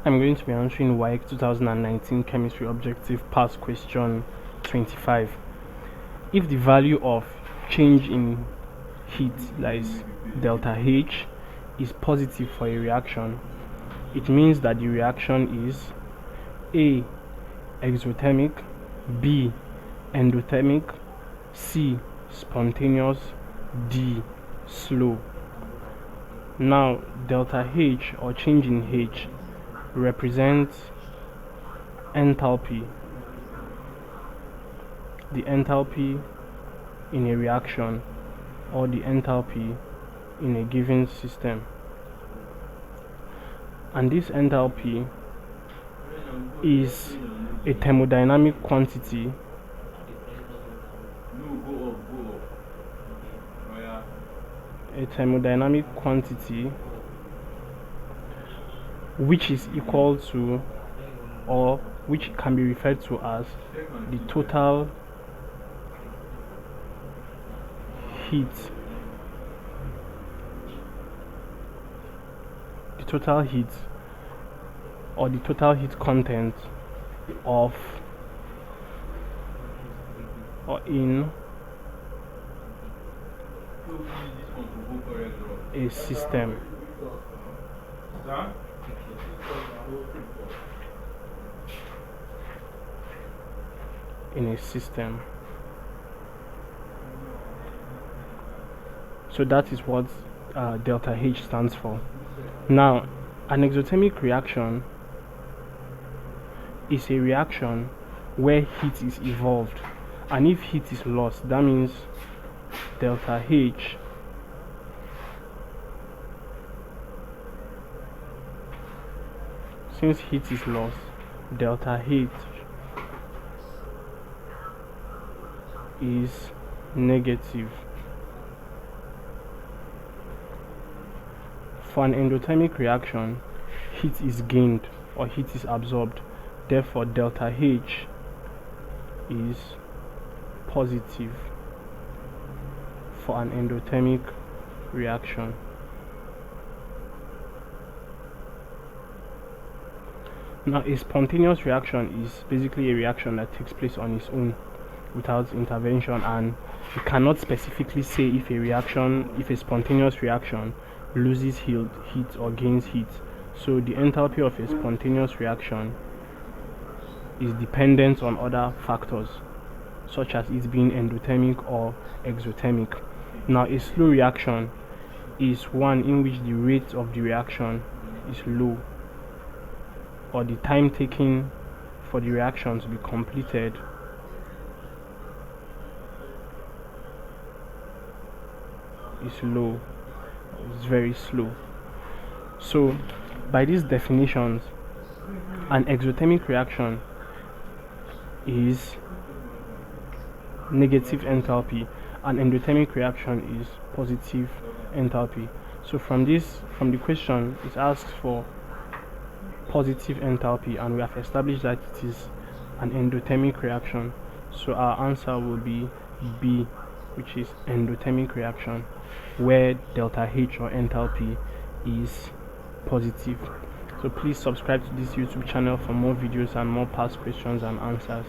I'm going to be answering WAEC 2019 chemistry objective past question 25. If the value of change in heat, that is delta H, is positive for a reaction, it means that the reaction is A. exothermic, B. endothermic, C. spontaneous, D. slow. Now, delta H, or change in H, represents enthalpy, the enthalpy in a reaction or the enthalpy in a given system. And this enthalpy is a thermodynamic quantity which is equal to, or which can be referred to as, the total heat or the total heat content of or in a system. So that is what delta H stands for. Now, an exothermic reaction is a reaction where heat is evolved, and if heat is lost, that means delta H since heat is lost, delta H is negative. For an endothermic reaction, heat is gained or heat is absorbed. Therefore, delta H is positive for an endothermic reaction. Now, a spontaneous reaction is basically a reaction that takes place on its own without intervention, and you cannot specifically say if a spontaneous reaction loses heat or gains heat. So the enthalpy of a spontaneous reaction is dependent on other factors, such as it being endothermic or exothermic. Now, a slow reaction is one in which the rate of the reaction is low, or the time taken for the reaction to be completed is low, it's very slow. So by these definitions, an exothermic reaction is negative enthalpy, an endothermic reaction is positive enthalpy. So from the question, it asks for positive enthalpy, and we have established that it is an endothermic reaction. So our answer will be B, which is endothermic reaction, where delta H or enthalpy is positive. So please subscribe to this YouTube channel for more videos and more past questions and answers.